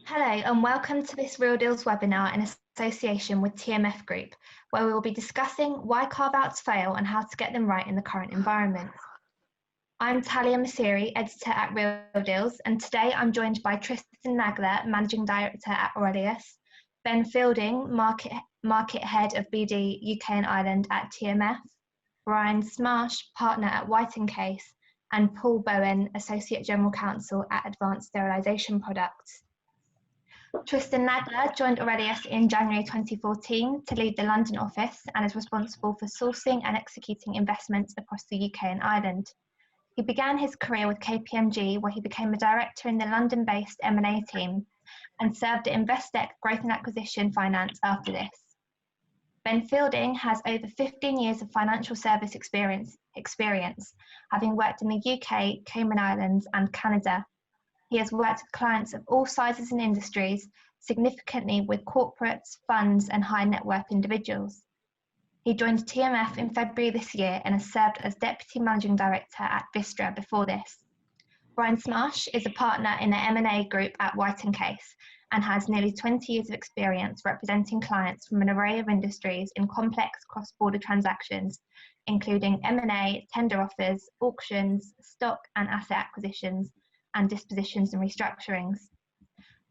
Hello and welcome to this Real Deals webinar in association with TMF Group, where we will be discussing why carve-outs fail and how to get them right in the current environment. I'm Talia Masiri, editor at Real Deals, and today I'm joined by Tristan Nagler, Managing Director at Readiness, Ben Fielding, Market Head of BD UK and Ireland at TMF, Brian Smarsh, Partner at White & Case, and Paul Bowen, Associate General Counsel at Advanced Sterilisation Products. Tristan Nagler joined Readiness in January 2014 to lead the London office and is responsible for sourcing and executing investments across the UK and Ireland. He began his career with KPMG, where he became a director in the London-based M&A team and served at Investec Growth and Acquisition Finance after this. Ben Fielding has over 15 years of financial service experience, having worked in the UK, Cayman Islands and Canada. He has worked with clients of all sizes and industries, significantly with corporates, funds and high net worth individuals. He joined TMF in February this year and has served as Deputy Managing Director at Vistra before this. Brian Smarsh is a partner in the M&A group at White & Case and has nearly 20 years of experience representing clients from an array of industries in complex cross-border transactions, including M&A, tender offers, auctions, stock and asset acquisitions, and dispositions and restructurings.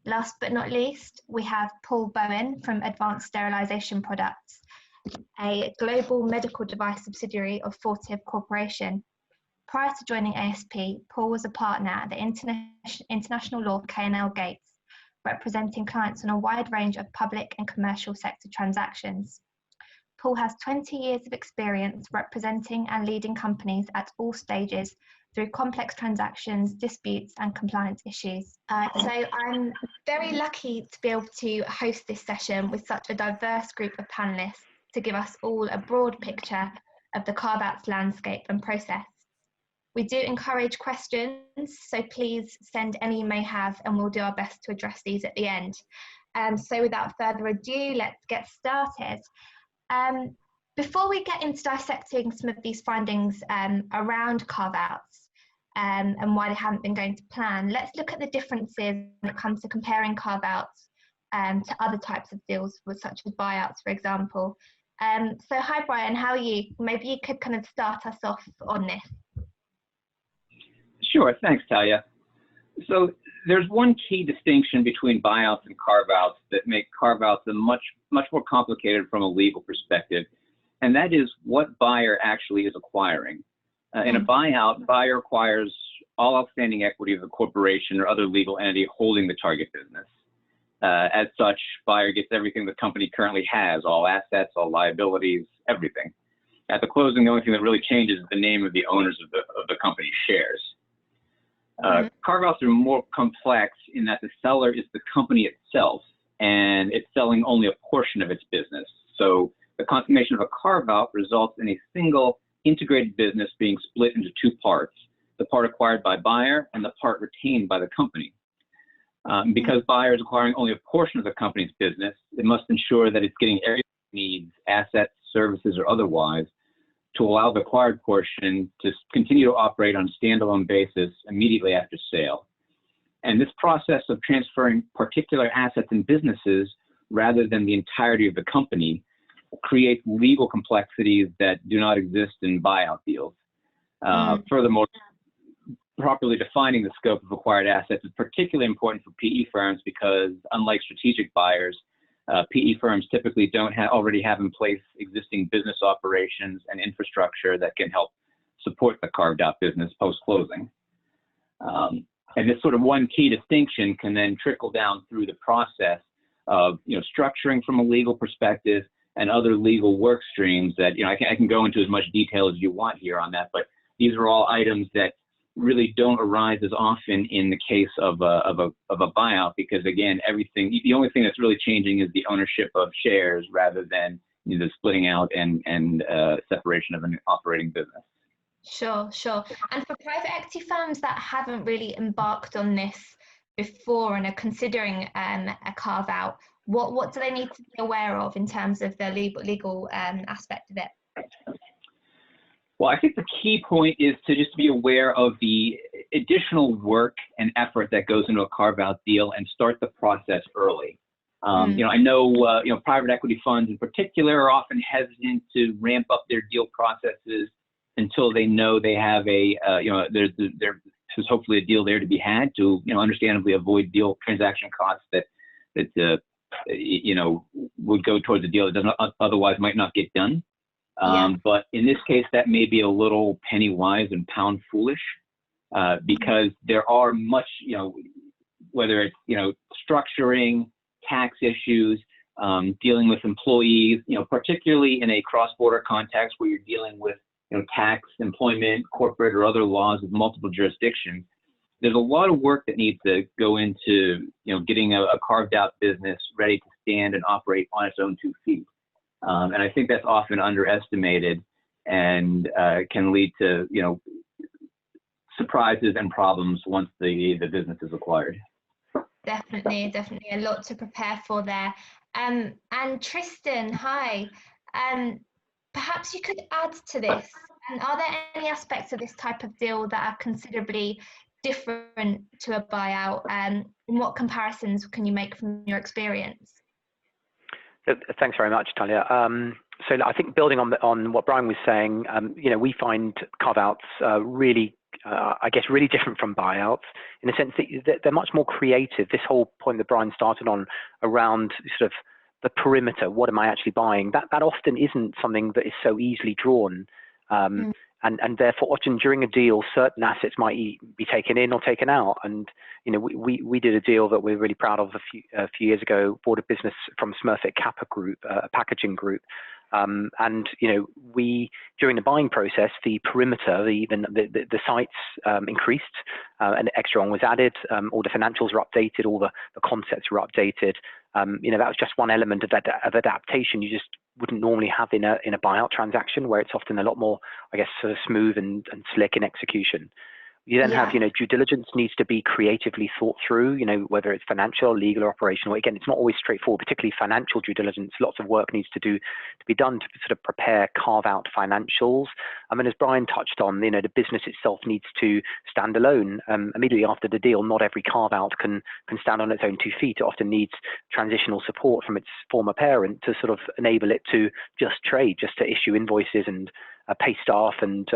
Last but not least, we have Paul Bowen from Advanced Sterilisation Products, a global medical device subsidiary of Fortive Corporation. Prior to joining ASP, Paul was a partner at the international law K&L Gates, representing clients on a wide range of public and commercial sector transactions. Paul has 20 years of experience representing and leading companies at all stages through complex transactions, disputes and compliance issues. So I'm very lucky to be able to host this session with such a diverse group of panellists to give us all a broad picture of the carve-outs landscape and process. We do encourage questions, so please send any you may have and we'll do our best to address these at the end. So without further ado, let's get started. Before we get into dissecting some of these findings around carve-outs and why they haven't been going to plan, let's look at the differences when it comes to comparing carve-outs to other types of deals, such as buyouts, for example. So hi Brian, how are you? Maybe you could kind of start us off on this. Sure, thanks Talia. So there's one key distinction between buyouts and carve-outs that make carve-outs much more complicated from a legal perspective, and that is what buyer actually is acquiring. In a buyout, buyer acquires all outstanding equity of the corporation or other legal entity holding the target business. As such, buyer gets everything the company currently has, all assets, all liabilities, everything. At the closing, the only thing that really changes is the name of the owners of the company's shares. Carve-outs are more complex in that the seller is the company itself, and it's selling only a portion of its business. So the consummation of a carve-out results in a single integrated business being split into two parts, the part acquired by buyer and the part retained by the company. Because buyer is acquiring only a portion of the company's business, it must ensure that it's getting everything it needs, assets, services, or otherwise, to allow the acquired portion to continue to operate on a standalone basis immediately after sale. And this process of transferring particular assets and businesses rather than the entirety of the company creates legal complexities that do not exist in buyout deals. Furthermore, properly defining the scope of acquired assets is particularly important for PE firms because, unlike strategic buyers, PE firms typically don't already have in place existing business operations and infrastructure that can help support the carved out business post-closing. And this sort of one key distinction can then trickle down through the process of structuring from a legal perspective and other legal work streams that I can go into as much detail as you want here on that, but these are all items that really don't arise as often in the case of a buyout, because again, the only thing that's really changing is the ownership of shares rather than the splitting out and separation of an operating business. Sure. And for private equity firms that haven't really embarked on this before and are considering a carve out, what do they need to be aware of in terms of the legal aspect of it? Well, I think the key point is to just be aware of the additional work and effort that goes into a carve-out deal and start the process early. I know, private equity funds in particular are often hesitant to ramp up their deal processes until they know they have there's hopefully a deal there to be had to, understandably avoid deal transaction costs that would go towards a deal that doesn't otherwise might not get done. But in this case, that may be a little penny wise and pound foolish, because there are much, whether it's, structuring, tax issues, dealing with employees, particularly in a cross-border context where you're dealing with, tax, employment, corporate, or other laws of multiple jurisdictions. There's a lot of work that needs to go into, getting a carved out business ready to stand and operate on its own 2 feet. And I think that's often underestimated and can lead to, surprises and problems once the business is acquired. Definitely a lot to prepare for there. And Tristan, hi. Perhaps you could add to this. And are there any aspects of this type of deal that are considerably different to a buyout? And what comparisons can you make from your experience? Thanks very much, Talia. So I think building on what Brian was saying, we find carve-outs really, really different from buyouts in the sense that they're much more creative. This whole point that Brian started on around sort of the perimeter, what am I actually buying? That often isn't something that is so easily drawn. And therefore, often during a deal, certain assets might be taken in or taken out. And we did a deal that we're really proud of a few years ago. Bought a business from Smurfit Kappa Group, a packaging group. And we during the buying process, the perimeter, the sites increased, and extra one was added. All the financials were updated, all the concepts were updated. That was just one element of adaptation you just wouldn't normally have in a buyout transaction, where it's often a lot more, sort of smooth and slick in execution. You then have, due diligence needs to be creatively thought through, whether it's financial, legal, or operational. Again, it's not always straightforward, particularly financial due diligence. Lots of work needs to be done to sort of prepare carve-out financials. I mean, as Brian touched on, the business itself needs to stand alone. Immediately after the deal, not every carve-out can stand on its own 2 feet. It often needs transitional support from its former parent to sort of enable it to just trade, just to issue invoices and pay staff and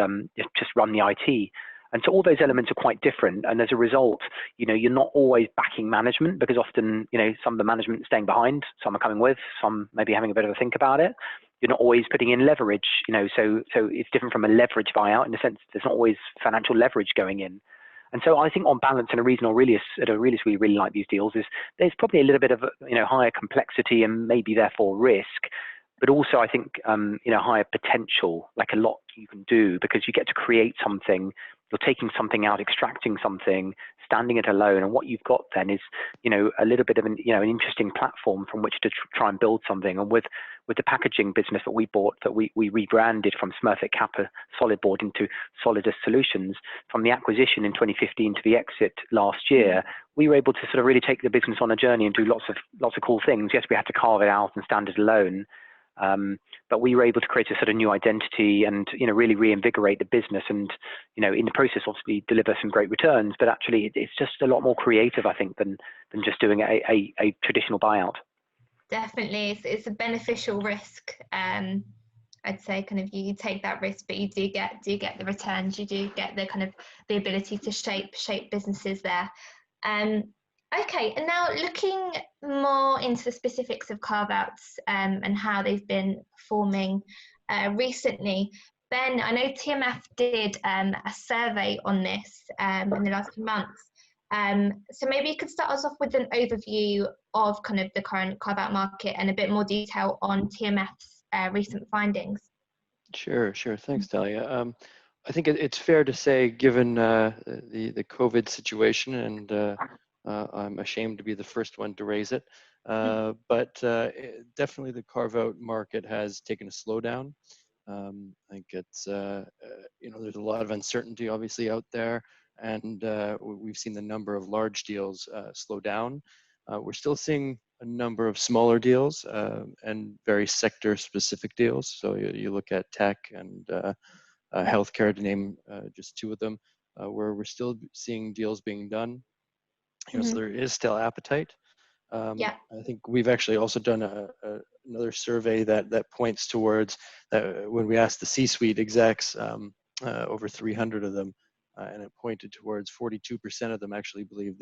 just run the IT. And so all those elements are quite different. And as a result, you're not always backing management, because often, some of the management is staying behind, some are coming with, some maybe having a bit of a think about it. You're not always putting in leverage, so it's different from a leverage buyout in the sense there's not always financial leverage going in. And so I think on balance, and at Aurelius, we really like these deals, is there's probably a little bit of, higher complexity and maybe therefore risk. But also, I think, higher potential, like a lot you can do, because you get to create something. You're taking something out, extracting something, standing it alone, and what you've got then is, a little bit of an interesting platform from which to try and build something. And with the packaging business that we bought, that we rebranded from Smurfit Kappa Solid Board into Solidus Solutions, from the acquisition in 2015 to the exit last year, we were able to sort of really take the business on a journey and do lots of cool things. Yes, we had to carve it out and stand it alone. But we were able to create a sort of new identity and, really reinvigorate the business and, in the process, obviously deliver some great returns. But actually, it's just a lot more creative, I think, than just doing a traditional buyout. Definitely, it's a beneficial risk. I'd say kind of you take that risk, but you do get the returns. You do get the kind of the ability to shape businesses there. Okay, and now looking more into the specifics of carve-outs and how they've been performing recently. Ben, I know TMF did a survey on this in the last few months. So maybe you could start us off with an overview of kind of the current carve-out market and a bit more detail on TMF's recent findings. Sure. Thanks, Talia. I think it's fair to say, given the COVID situation, and I'm ashamed to be the first one to raise it, but definitely the carve-out market has taken a slowdown. I think it's, there's a lot of uncertainty obviously out there, and we've seen the number of large deals slow down. We're still seeing a number of smaller deals and very sector-specific deals. So you look at tech and healthcare, to name just two of them. where we're still seeing deals being done. So Mhm. there is still appetite. Yeah. I think we've actually also done another survey that points towards when we asked the C-suite execs, over 300 of them, and it pointed towards 42% of them actually believe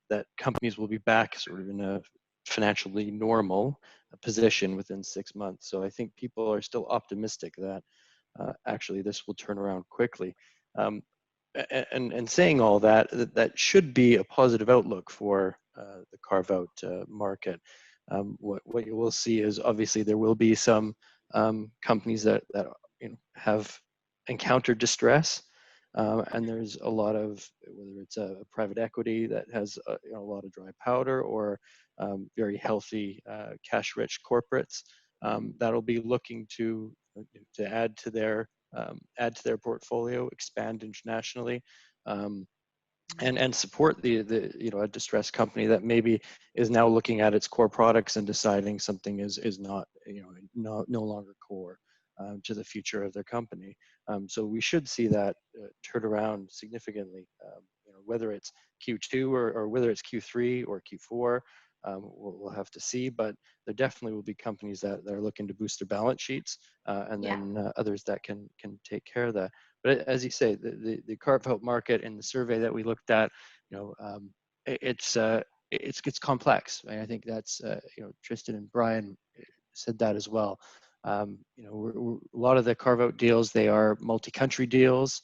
that companies will be back sort of in a financially normal position within 6 months. So I think people are still optimistic that actually this will turn around quickly. And saying all that, that should be a positive outlook for the carve-out market. What you will see is obviously there will be some companies that have encountered distress, and there's a lot of, whether it's a private equity that has a lot of dry powder, or very healthy cash-rich corporates that'll be looking to add to their portfolio, expand internationally, and support the a distressed company that maybe is now looking at its core products and deciding something is not no longer core to the future of their company. So we should see that turn around significantly. Whether it's Q2 or whether it's Q3 or Q4, we'll have to see. But there definitely will be companies that are looking to boost their balance sheets, and Yeah. then others that can take care of that. But as you say, the carve-out market in the survey that we looked at, it's complex. I think that's Tristan and Brian said that as well. A lot of the carve-out deals, they are multi-country deals.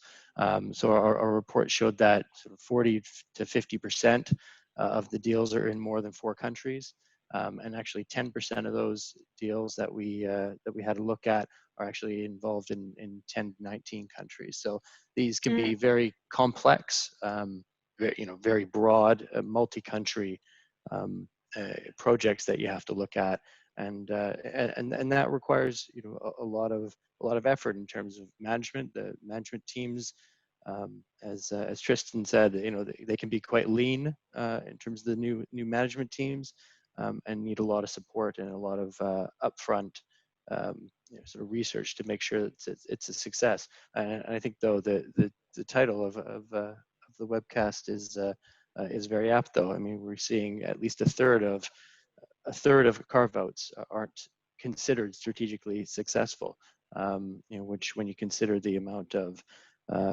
So our report showed that sort of 40 to 50% of the deals are in more than 4 countries, and actually 10% of those deals that we had a look at are actually involved in 10 to 19 countries. So these can be very complex, very broad, multi-country projects that you have to look at, and that requires a lot of effort in terms of management. The management teams, as Tristan said, they can be quite lean in terms of the new management teams, and need a lot of support and a lot of upfront sort of research to make sure that it's a success. And I think though the title of the webcast is very apt though. I mean, we're seeing at least a third of carve-outs aren't considered strategically successful, which when you consider the amount of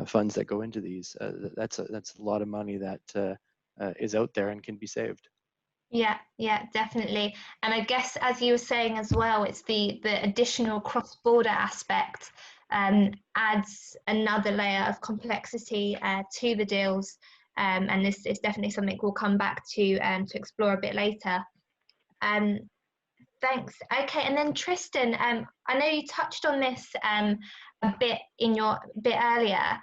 funds that go into these, that's a lot of money that is out there and can be saved. Yeah, definitely. And I guess, as you were saying as well, it's the additional cross-border aspect adds another layer of complexity to the deals. And this is definitely something we'll come back to explore a bit later. Thanks. Okay, and then Tristan, I know you touched on this a bit earlier,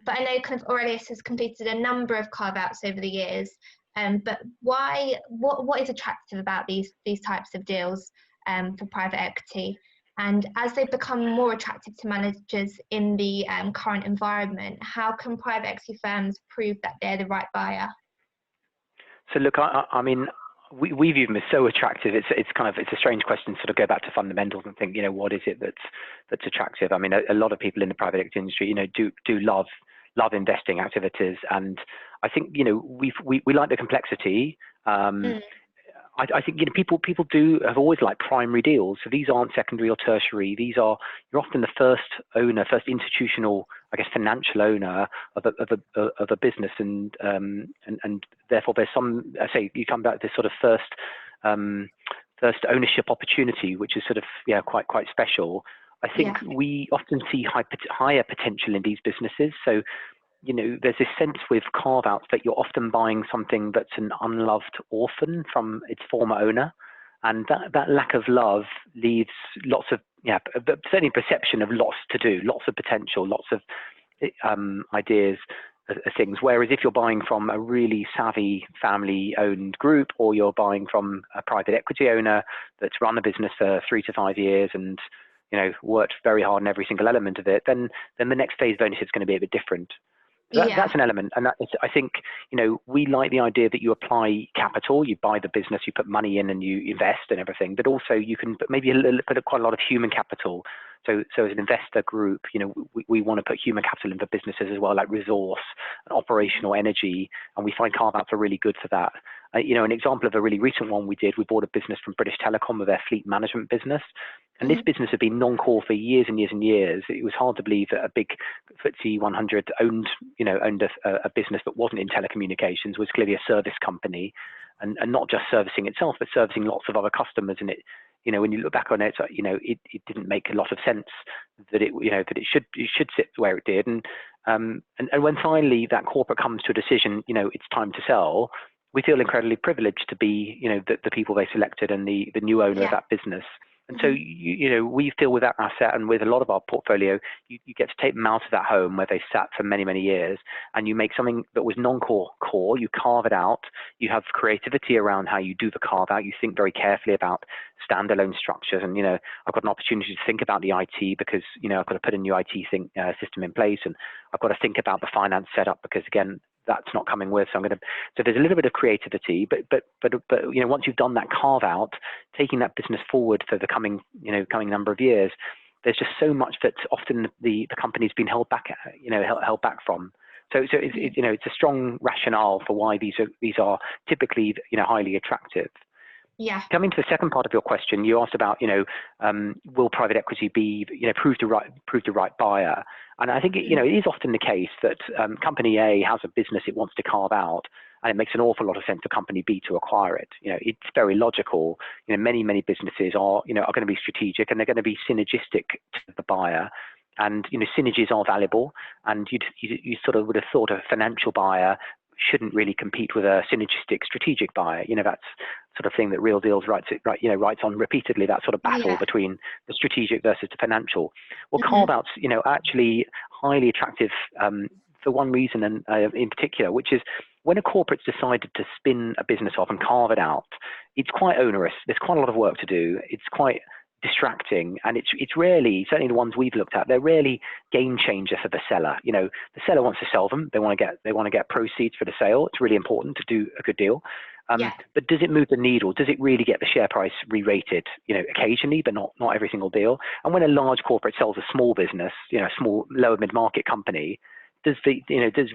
but I know kind of Aurelius has completed a number of carve-outs over the years. But why? What is attractive about these types of deals for private equity? And as they become more attractive to managers in the current environment, how can private equity firms prove that they're the right buyer? So look, I mean, we view them as so attractive. It's a strange question to sort of go back to fundamentals and think, what is it that's attractive? I mean, a lot of people in the private equity industry, do love investing activities, and I think we like the complexity. I think people have always liked primary deals. So these aren't secondary or tertiary. You're often the first institutional, I guess, financial owner of a business, and therefore there's some. I say you come back to this sort of first ownership opportunity, which is sort of quite special. I think we often see higher potential in these businesses. So there's this sense with carve-outs that you're often buying something that's an unloved orphan from its former owner, and that lack of love leaves lots of certainly perception of lots to do, lots of potential, lots of ideas, things. Whereas if you're buying from a really savvy family-owned group, or you're buying from a private equity owner that's run a business for 3 to 5 years and worked very hard on every single element of it, then the next phase of ownership is going to be a bit different. That's an element, and I think we like the idea that you apply capital, you buy the business, you put money in, and you invest and everything. But also you can maybe put quite a lot of human capital So as an investor group, we want to put human capital into businesses as well, like resource and operational energy, and we find carve-outs are really good for that. An example of a really recent one we did, we bought a business from British Telecom with their fleet management business. And this business had been non-core for years and years and years. It was hard to believe that a big FTSE 100 owned a business that wasn't in telecommunications, was clearly a service company, and not just servicing itself, but servicing lots of other customers. And it, when you look back on it, it didn't make a lot of sense that it should sit where it did. And when finally that corporate comes to a decision, it's time to sell, we feel incredibly privileged to be, the people they selected and the new owner of that business. And so, we feel with that asset and with a lot of our portfolio, you get to take them out of that home where they sat for many, many years, and you make something that was non-core core, you carve it out, you have creativity around how you do the carve out, you think very carefully about standalone structures. And, I've got an opportunity to think about the IT because, I've got to put a new IT system in place, and I've got to think about the finance setup because, again, that's not coming with. So so there's a little bit of creativity, but once you've done that carve out, taking that business forward for the coming number of years, there's just so much that often the company's been held back from. So it's a strong rationale for why these are typically highly attractive. Yeah. Coming to the second part of your question, you asked about will private equity be prove the right buyer, and I think it is often the case that company A has a business it wants to carve out, and it makes an awful lot of sense for company B to acquire it. It's very logical. Many businesses are going to be strategic, and they're going to be synergistic to the buyer. And synergies are valuable, and you sort of would have thought a financial buyer shouldn't really compete with a synergistic strategic buyer. That's sort of thing that Real Deals writes on repeatedly, that sort of battle between the strategic versus the financial. Well, carve-outs, actually highly attractive for one reason, and in particular, which is when a corporate's decided to spin a business off and carve it out, it's quite onerous. There's quite a lot of work to do. It's quite distracting, and it's rarely, certainly the ones we've looked at, they're rarely game changer for the seller. The seller wants to sell them. They want to get proceeds for the sale. It's really important to do a good deal. But does it move the needle? Does it really get the share price re-rated? Occasionally, but not every single deal. And when a large corporate sells a small business, small lower mid-market company, does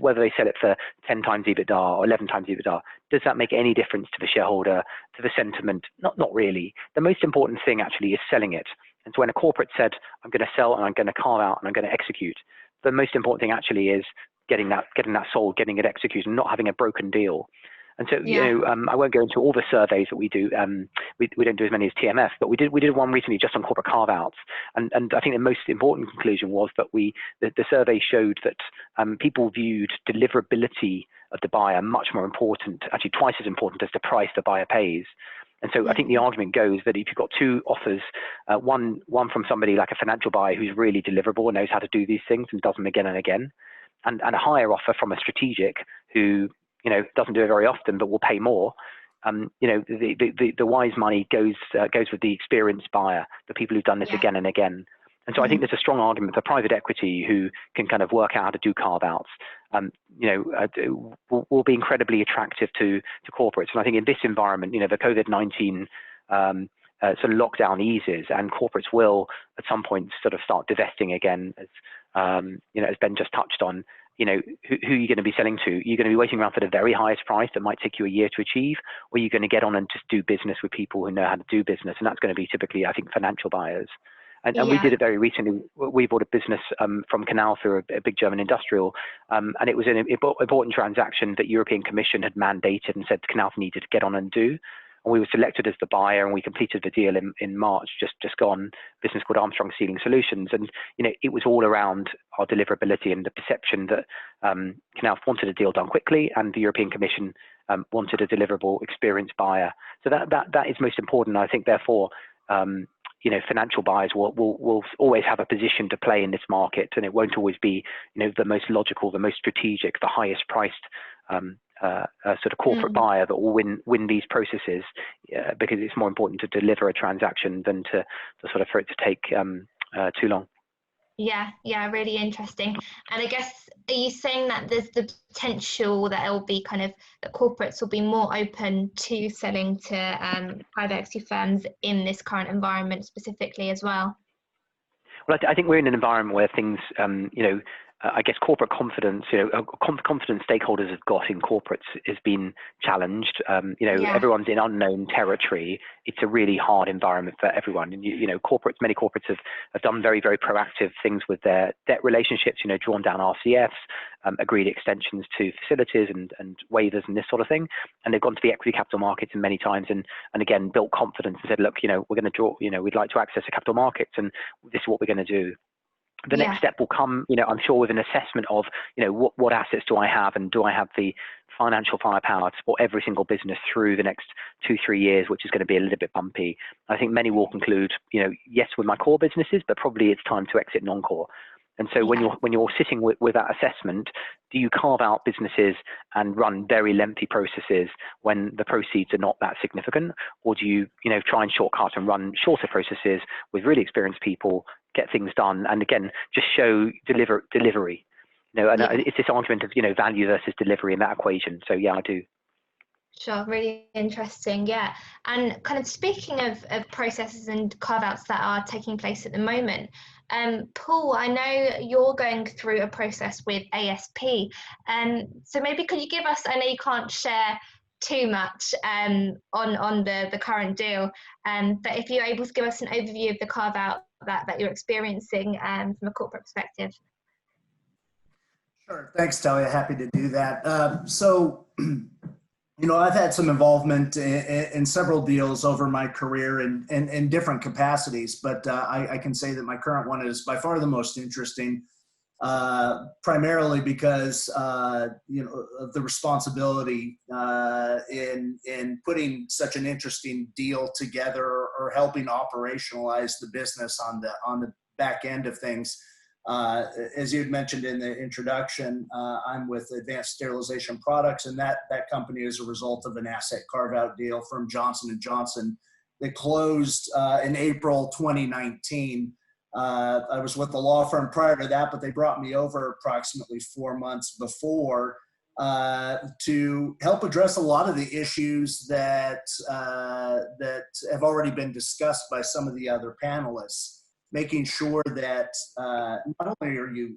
whether they sell it for 10 times EBITDA or 11 times EBITDA, does that make any difference to the shareholder, to the sentiment? Not really. The most important thing actually is selling it. And so when a corporate said, I'm going to sell and I'm going to carve out and I'm going to execute, the most important thing actually is getting that sold, getting it executed, and not having a broken deal. And so, I won't go into all the surveys that we do. We don't do as many as TMF, but we did one recently just on corporate carve-outs. And I think the most important conclusion was that the survey showed that people viewed deliverability of the buyer much more important, actually twice as important as the price the buyer pays. And so I think the argument goes that if you've got two offers, one from somebody like a financial buyer who's really deliverable and knows how to do these things and does them again and again, and a higher offer from a strategic who doesn't do it very often, but will pay more. The wise money goes with the experienced buyer, the people who've done this again and again. And so I think there's a strong argument for private equity who can kind of work out how to do carve-outs, will be incredibly attractive to corporates. And I think in this environment, the COVID-19 sort of lockdown eases, and corporates will at some point sort of start divesting again, as as Ben just touched on. Who are you going to be selling to? You're going to be waiting around for the very highest price that might take you a year to achieve, or you're going to get on and just do business with people who know how to do business, and that's going to be typically, I think, financial buyers. And we did it very recently. We bought a business from Canal through a big German industrial, and it was an important transaction that European Commission had mandated and said Canal needed to get on and do. And we were selected as the buyer, and we completed the deal in March, just gone, business called Armstrong Sealing Solutions. And, it was all around our deliverability and the perception that Canal wanted a deal done quickly, and the European Commission wanted a deliverable, experienced buyer. So that is most important. I think, therefore, financial buyers will always have a position to play in this market, and it won't always be, the most logical, the most strategic, the highest priced sort of corporate buyer that will win these processes, because it's more important to deliver a transaction than to sort of for it to take too long. Yeah, really interesting. And I guess, are you saying that there's the potential that it will be kind of that corporates will be more open to selling to private equity firms in this current environment specifically as well? Well, I think we're in an environment where things, I guess corporate confidence, confidence stakeholders have got in corporates has been challenged. Yeah. Everyone's in unknown territory. It's a really hard environment for everyone. And, many corporates have done very, very proactive things with their debt relationships, drawn down RCFs, agreed extensions to facilities and waivers and this sort of thing. And they've gone to the equity capital markets in many times and again, built confidence and said, look, we're going to draw, we'd like to access the capital markets and this is what we're going to do. The next step will come, I'm sure, with an assessment of, what assets do I have and do I have the financial firepower to support every single business through the next 2-3 years, which is going to be a little bit bumpy. I think many will conclude, yes, with my core businesses, but probably it's time to exit non-core. And so when you're sitting with that assessment, do you carve out businesses and run very lengthy processes when the proceeds are not that significant, or do you try and shortcut and run shorter processes with really experienced people, get things done, and again just show delivery? It's this argument of value versus delivery in that equation. So yeah, I do. Sure, really interesting. Yeah, and kind of speaking of processes and carve-outs that are taking place at the moment, Paul, I know you're going through a process with ASP, so maybe could you give us, I know you can't share too much on the current deal, but if you're able to give us an overview of the carve-out that you're experiencing from a corporate perspective. Sure, thanks, Talia. Happy to do that. So, I've had some involvement in several deals over my career in different capacities, but I can say that my current one is by far the most interesting, primarily because of the responsibility in putting such an interesting deal together or helping operationalize the business on the back end of things. As you had mentioned in the introduction, I'm with Advanced Sterilization Products, and that company is a result of an asset carve-out deal from Johnson & Johnson that closed in April 2019. I was with the law firm prior to that, but they brought me over approximately 4 months before to help address a lot of the issues that have already been discussed by some of the other panelists. Making sure that not only are you,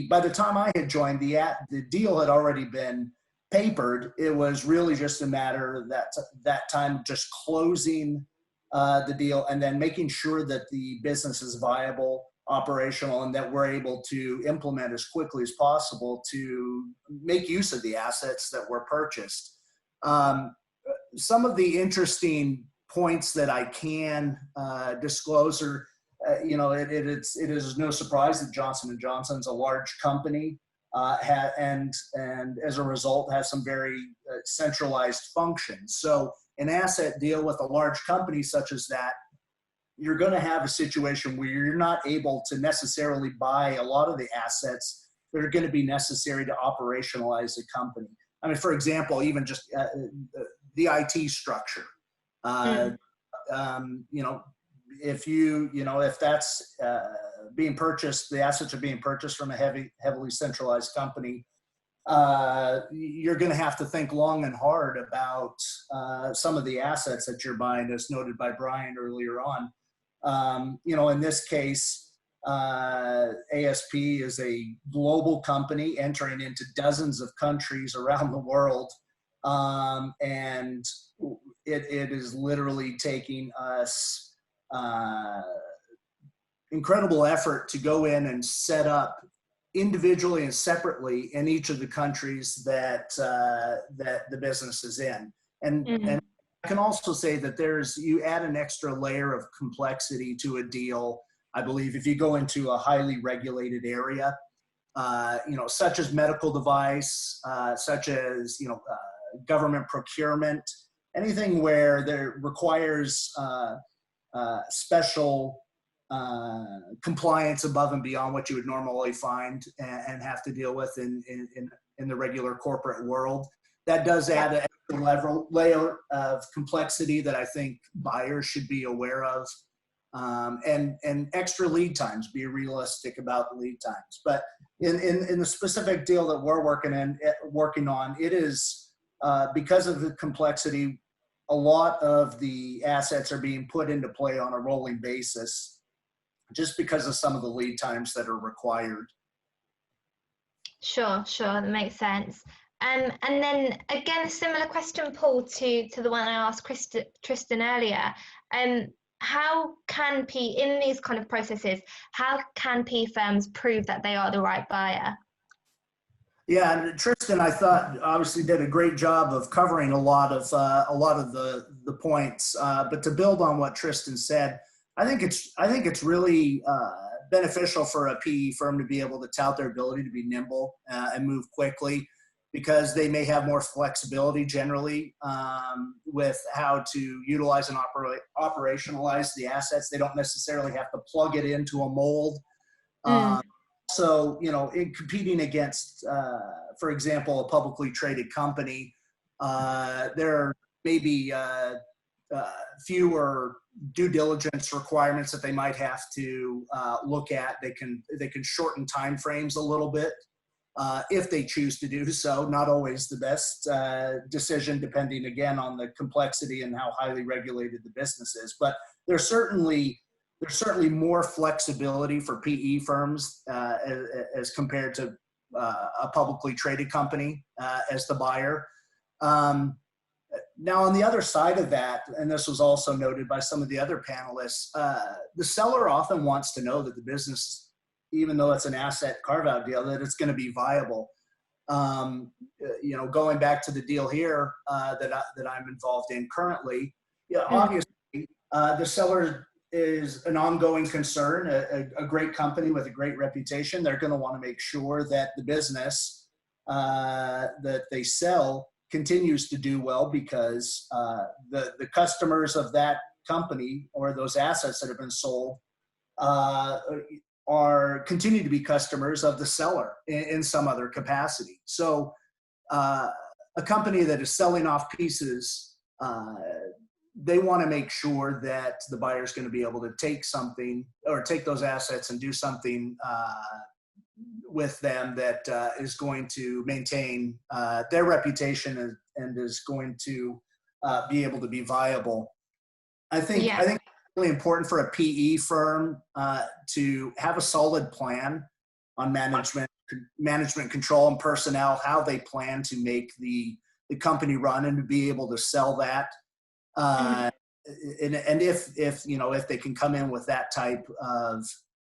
by the time I had joined, the deal had already been papered. It was really just a matter that time just closing the deal and then making sure that the business is viable, operational, and that we're able to implement as quickly as possible to make use of the assets that were purchased. Some of the interesting points that I can disclose are, it is no surprise that Johnson & Johnson's a large company and as a result has some very centralized functions. So an asset deal with a large company such as that, you're going to have a situation where you're not able to necessarily buy a lot of the assets that are going to be necessary to operationalize the company. I mean, for example, even just the IT structure. If that's being purchased, the assets are being purchased from a heavily centralized company, you're going to have to think long and hard about some of the assets that you're buying, as noted by Brian earlier on. In this case, ASP is a global company entering into dozens of countries around the world. And it is literally taking us incredible effort to go in and set up individually and separately in each of the countries that the business is in. And I can also say that you add an extra layer of complexity to a deal, I believe, if you go into a highly regulated area, such as medical device, such as, government procurement, anything where there requires special compliance above and beyond what you would normally find and have to deal with in the regular corporate world. That does add an extra layer of complexity that I think buyers should be aware of. And extra lead times, be realistic about the lead times. But in the specific deal that we're working on, it is because of the complexity, a lot of the assets are being put into play on a rolling basis. just because of some of the lead times that are required. Sure, that makes sense. And then again, a similar question, Paul, to the one I asked Tristan earlier. How can in these kind of processes, how can PE firms prove that they are the right buyer? Yeah, and Tristan, I thought obviously did a great job of covering a lot of the points. But to build on what Tristan said, I think it's really beneficial for a PE firm to be able to tout their ability to be nimble and move quickly, because they may have more flexibility generally with how to utilize and operationalize the assets. They don't necessarily have to plug it into a mold. So, in competing against, for example, a publicly traded company, there may be fewer due diligence requirements that they might have to look at. They can shorten timeframes a little bit if they choose to do so. Not always the best decision, depending again on the complexity and how highly regulated the business is. But there's certainly more flexibility for PE firms as compared to a publicly traded company as the buyer. Now, on the other side of that, and this was also noted by some of the other panelists, the seller often wants to know that the business, even though it's an asset carve-out deal, that it's going to be viable. Going back to the deal here that I'm involved in currently, obviously the seller is an ongoing concern. A great company with a great reputation, they're going to want to make sure that the business that they sell continues to do well, because the customers of that company or those assets that have been sold continue to be customers of the seller in some other capacity. So a company that is selling off pieces, they want to make sure that the buyer is going to be able to take those assets and do something with them that is going to maintain their reputation and is going to be able to be viable. I think it's really important for a PE firm to have a solid plan on management control and personnel, how they plan to make the company run and to be able to sell that. And if they can come in with that type of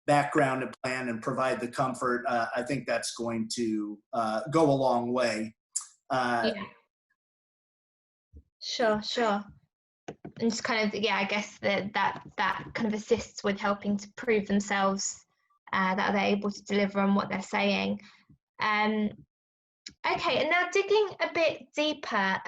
background and plan and provide the comfort, I think that's going to go a long way. Sure. And just kind of, I guess that kind of assists with helping to prove themselves that they're able to deliver on what they're saying. Okay, and now digging a bit deeper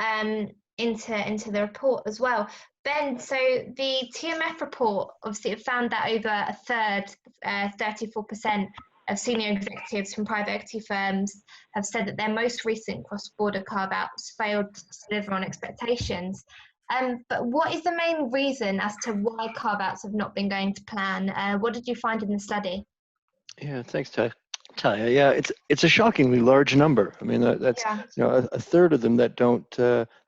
into the report as well. Ben, so the TMF report, obviously it found that over a third, 34% of senior executives from private equity firms have said that their most recent cross-border carve-outs failed to deliver on expectations. But what is the main reason as to why carve-outs have not been going to plan? What did you find in the study? Yeah, thanks, Talia. Yeah, it's a shockingly large number. I mean, that's a third of them that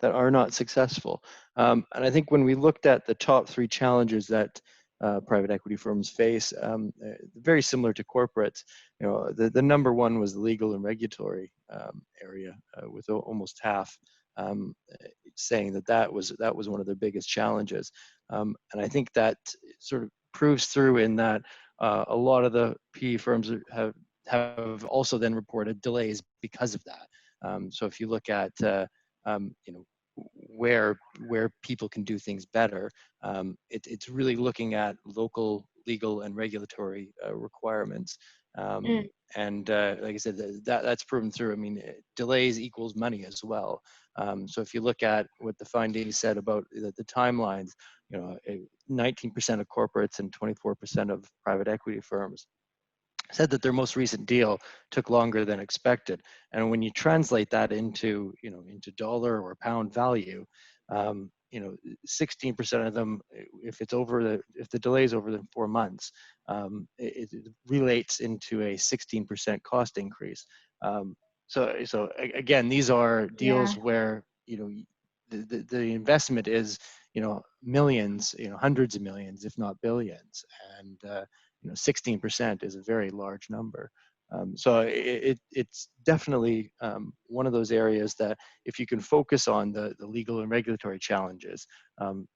are not successful. And I think when we looked at the top 3 challenges that private equity firms face, very similar to corporates. The number one was the legal and regulatory area, with almost half saying that was one of their biggest challenges. And I think that sort of proves through in that a lot of the PE firms have also then reported delays because of that. So if you look at where people can do things better, it's really looking at local legal and regulatory requirements. And like I said, that's proven through. I mean, delays equals money as well. So if you look at what the findings said about the timelines, 19% of corporates and 24% of private equity firms said that their most recent deal took longer than expected. And when you translate that into dollar or pound value, 16% of them, if the delay is over the 4 months, it relates into a 16% cost increase. So again, these are deals where the investment is millions, hundreds of millions, if not billions, and 16% is a very large number. So it's definitely one of those areas that if you can focus on the legal and regulatory challenges,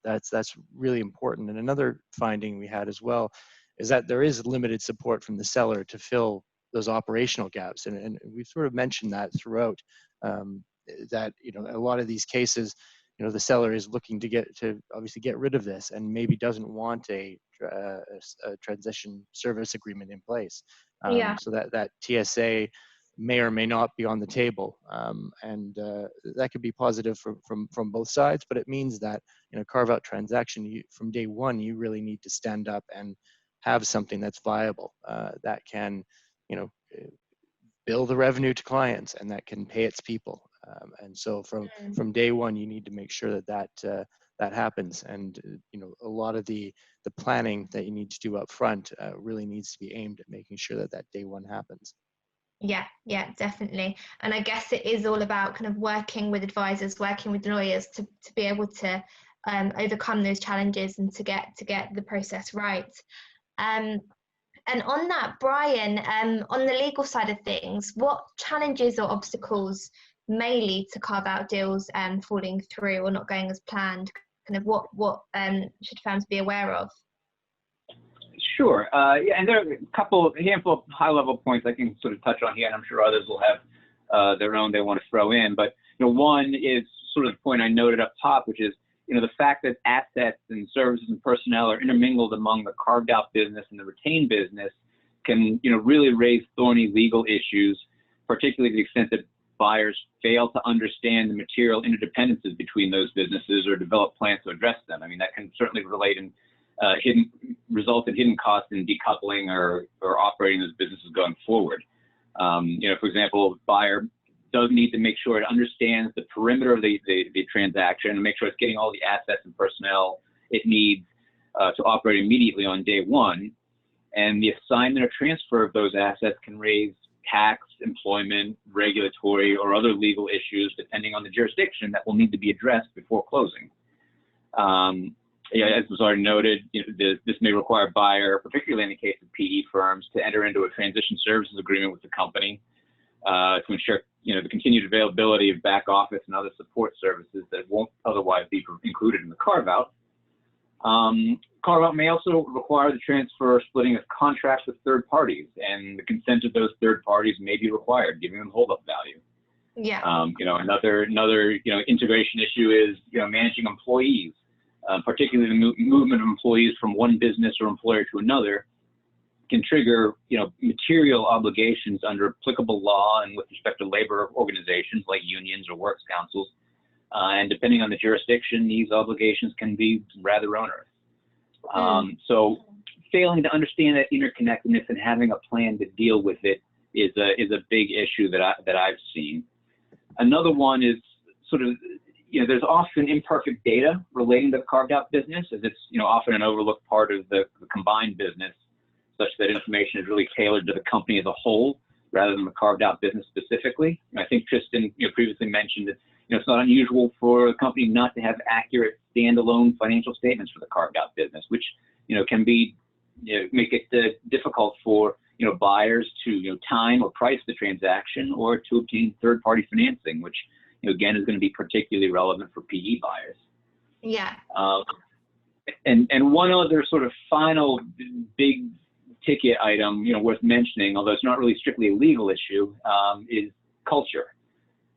that's really important. And another finding we had as well is that there is limited support from the seller to fill those operational gaps. And we've sort of mentioned that throughout, that, a lot of these cases, the seller is looking to obviously get rid of this and maybe doesn't want a transition service agreement in place. Yeah. So that TSA may or may not be on the table. And that could be positive from both sides, but it means that in a carve-out transaction, from day one, you really need to stand up and have something that's viable, that can, bill the revenue to clients and that can pay its people. And so from day one, you need to make sure that happens. And a lot of the planning that you need to do up front really needs to be aimed at making sure that day one happens. Yeah, definitely. And I guess it is all about kind of working with advisors, working with lawyers to be able to overcome those challenges and to get the process right. And on that, Brian, on the legal side of things, what challenges or obstacles may lead to carve-out deals falling through or not going as planned? Kind of what should firms be aware of? Sure. Yeah, and there are a handful of high-level points I can sort of touch on here, and I'm sure others will have their own they want to throw in. But one is sort of the point I noted up top, which is the fact that assets and services and personnel are intermingled among the carved-out business and the retained business can really raise thorny legal issues, particularly to the extent that buyers fail to understand the material interdependencies between those businesses or develop plans to address them. I mean, that can certainly relate in result in hidden costs in decoupling or operating those businesses going forward. For example, a buyer does need to make sure it understands the perimeter of the transaction and make sure it's getting all the assets and personnel it needs to operate immediately on day one. And the assignment or transfer of those assets can raise tax, employment, regulatory, or other legal issues depending on the jurisdiction that will need to be addressed before closing. As was already noted, this may require a buyer, particularly in the case of PE firms, to enter into a transition services agreement with the company to ensure the continued availability of back office and other support services that won't otherwise be included in the carve-out. Carve-out may also require the transfer or splitting of contracts with third parties, and the consent of those third parties may be required, giving them hold-up value. Yeah. Another integration issue is managing employees, particularly the movement of employees from one business or employer to another, can trigger material obligations under applicable law and with respect to labor organizations like unions or works councils. And depending on the jurisdiction, these obligations can be rather onerous. So failing to understand that interconnectedness and having a plan to deal with it is a big issue that I've seen. Another one is sort of, there's often imperfect data relating to the carved-out business, as it's often an overlooked part of the combined business, such that information is really tailored to the company as a whole rather than the carved-out business specifically. And I think Tristan previously mentioned that it's not unusual for a company not to have accurate standalone financial statements for the carved-out business, which can be make it difficult for buyers to time or price the transaction or to obtain third-party financing, which again is going to be particularly relevant for PE buyers. Yeah. And one other sort of final big ticket item worth mentioning, although it's not really strictly a legal issue, is culture.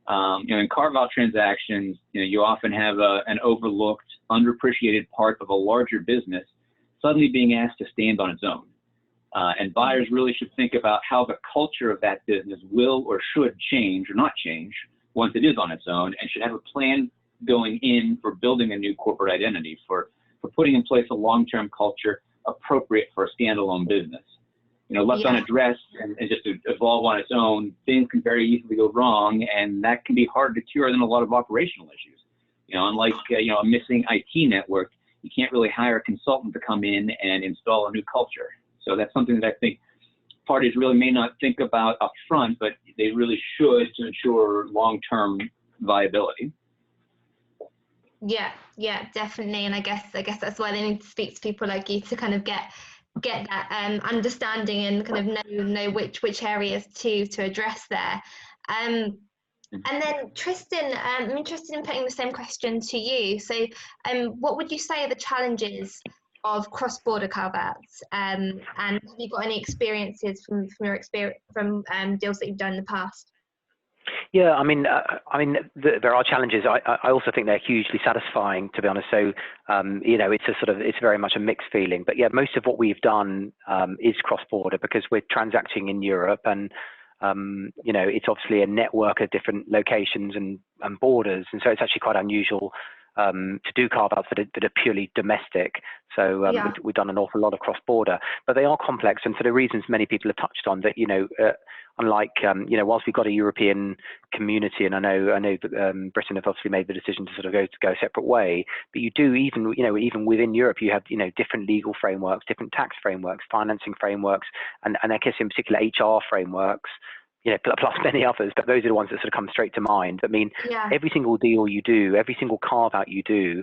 In carve-out transactions, you often have an overlooked, underappreciated part of a larger business suddenly being asked to stand on its own. And buyers really should think about how the culture of that business will or should change or not change once it is on its own, and should have a plan going in for building a new corporate identity, for putting in place a long-term culture appropriate for a standalone business. Left unaddressed and just to evolve on its own, things can very easily go wrong, and that can be harder to cure than a lot of operational issues. Unlike a missing IT network, you can't really hire a consultant to come in and install a new culture. So that's something that I think parties really may not think about up front, but they really should to ensure long-term viability. Yeah, definitely. And I guess that's why they need to speak to people like you to kind of get get that understanding and kind of know which areas to address there. And then Tristan, I'm interested in putting the same question to you. So what would you say are the challenges of cross-border carve-outs? And have you got any experiences from your experience from deals that you've done in the past? Yeah, there are challenges. I also think they're hugely satisfying, to be honest. So, it's very much a mixed feeling. But yeah, most of what we've done is cross-border because we're transacting in Europe, and it's obviously a network of different locations and borders, and so it's actually quite unusual to do carve-outs that are purely domestic. So we've done an awful lot of cross-border, but they are complex, and for the reasons many people have touched on, that unlike whilst we've got a European community, and I know that Britain have obviously made the decision to sort of go a separate way, but you do even within Europe you have different legal frameworks, different tax frameworks, financing frameworks, and I guess in particular HR frameworks. Plus many others, but those are the ones that sort of come straight to mind. I mean, every single deal you do, every single carve-out you do,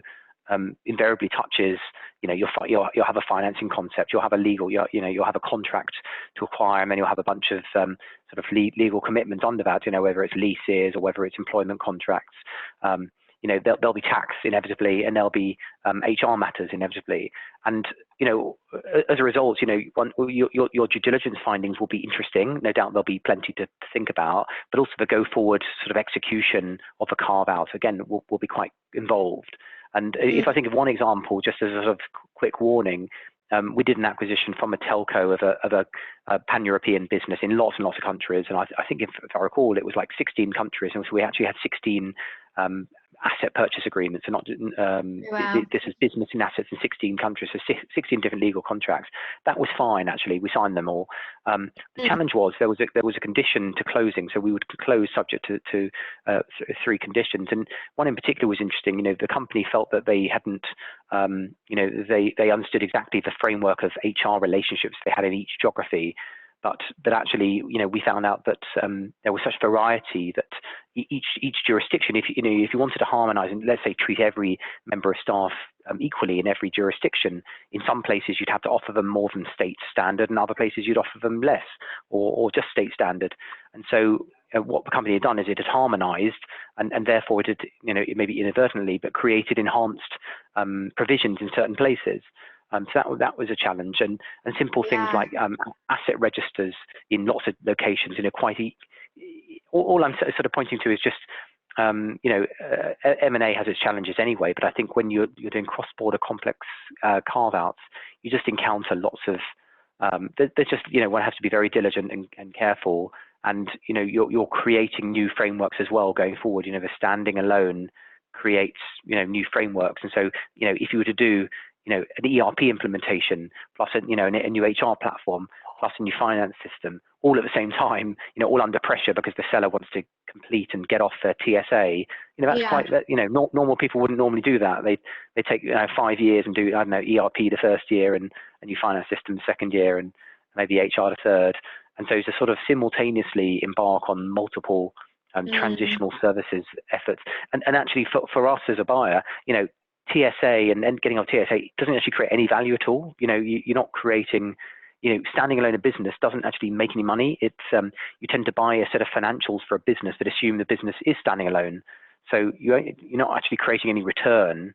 invariably touches, you'll have a financing concept, you'll have a legal, you'll have a contract to acquire, and then you'll have a bunch of sort of legal commitments under that, whether it's leases or whether it's employment contracts. There'll be tax inevitably, and there'll be HR matters inevitably. And, as a result, your due diligence findings will be interesting. No doubt there'll be plenty to think about, but also the go forward sort of execution of a carve out, again, will be quite involved. And if I think of one example, just as a sort of quick warning, we did an acquisition from a telco of a pan-European business in lots and lots of countries. And I think if I recall, it was like 16 countries. And so we actually had 16 asset purchase agreements, and not this is business in assets in 16 countries, so 16 different legal contracts. That was fine, actually. We signed them all. The challenge was there was a condition to closing, so we would close subject to 3 conditions, and one in particular was interesting. The company felt that they hadn't, they understood exactly the framework of HR relationships they had in each geography. But actually, we found out that there was such variety that each jurisdiction, if you wanted to harmonise and let's say treat every member of staff equally in every jurisdiction, in some places you'd have to offer them more than state standard, and other places you'd offer them less, or just state standard. And so what the company had done is it had harmonised, and therefore it had, maybe inadvertently, but created enhanced provisions in certain places. So that was a challenge, and simple things like asset registers in lots of locations. All I'm sort of pointing to is just M&A has its challenges anyway. But I think when you're doing cross-border complex carve-outs, you just encounter lots of there's just one has to be very diligent and careful, and you're creating new frameworks as well going forward. The standing alone creates new frameworks, and so if you were to do an ERP implementation, plus a new HR platform, plus a new finance system, all at the same time, all under pressure because the seller wants to complete and get off their TSA. That's quite, normal people wouldn't normally do that. They take 5 years and do, I don't know, ERP the first year and a new finance system the second year and maybe HR the third. And so to sort of simultaneously embark on multiple transitional services efforts. And actually for us as a buyer, TSA and getting off TSA doesn't actually create any value at all. You're not creating, standing alone a business doesn't actually make any money. It's you tend to buy a set of financials for a business that assume the business is standing alone. So you're not actually creating any return.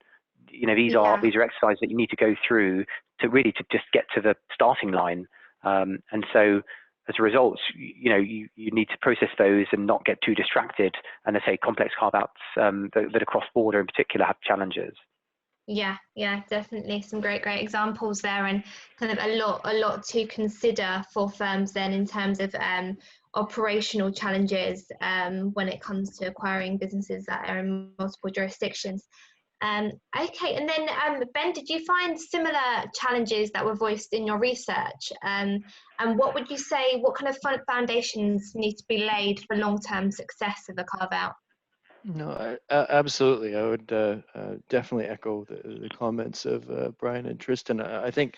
These are exercises that you need to go through to really to just get to the starting line. And so as a result, you need to process those and not get too distracted. And I say complex carve-outs that are cross-border in particular have challenges. Yeah, definitely some great examples there, and kind of a lot to consider for firms then in terms of operational challenges when it comes to acquiring businesses that are in multiple jurisdictions. Okay, and then Ben, did you find similar challenges that were voiced in your research? And what would you say, what kind of foundations need to be laid for long-term success of a carve-out? No, absolutely. I would definitely echo the comments of Brian and Tristan. I think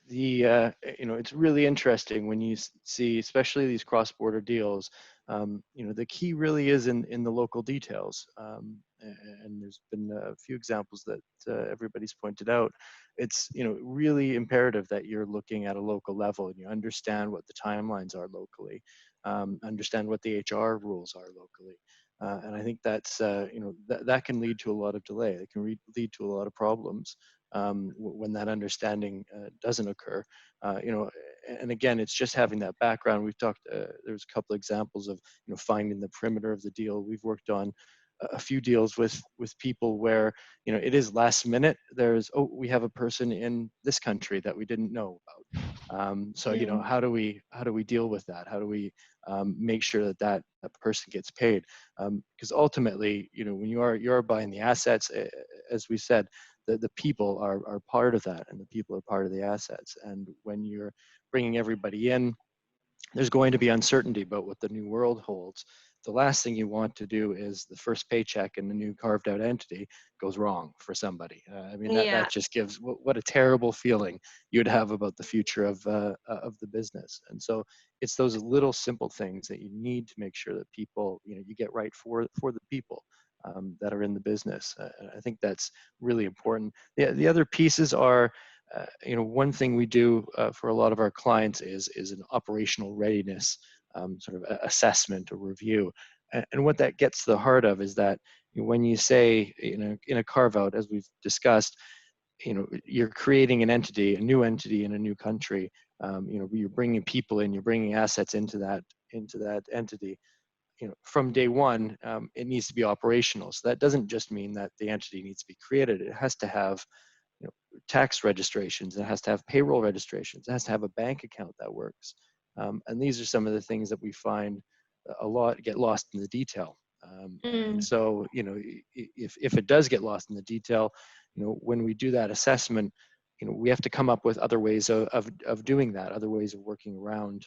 it's really interesting when you see, especially these cross-border deals. The key really is in the local details. and there's been a few examples that everybody's pointed out. It's really imperative that you're looking at a local level and you understand what the timelines are locally, understand what the HR rules are locally. And I think that's, that can lead to a lot of delay. It can lead to a lot of problems when that understanding doesn't occur. And again, it's just having that background. We've talked, there's a couple of examples of, finding the perimeter of the deal. We've worked on a few deals with people where, it is last minute. There's, oh, we have a person in this country that we didn't know about. So, how do we deal with that? How do we make sure that person gets paid? Because ultimately, when you are buying the assets, as we said, the people are part of that, and the people are part of the assets. And when you're bringing everybody in, there's going to be uncertainty about what the new world holds. The last thing you want to do is the first paycheck in the new carved out entity goes wrong for somebody. That just gives, what a terrible feeling you'd have about the future of the business. And so it's those little simple things that you need to make sure that people, you get right for the people that are in the business. I think that's really important. The other pieces are, one thing we do for a lot of our clients is an operational readiness sort of assessment or review. And what that gets to the heart of is that when you say, in a carve out, as we've discussed, you're creating an entity, a new entity in a new country. You're bringing people in, you're bringing assets into that entity. From day one, it needs to be operational. So that doesn't just mean that the entity needs to be created. It has to have tax registrations, it has to have payroll registrations, it has to have a bank account that works. And these are some of the things that we find a lot get lost in the detail. And so, if it does get lost in the detail, when we do that assessment, we have to come up with other ways of doing that, other ways of working around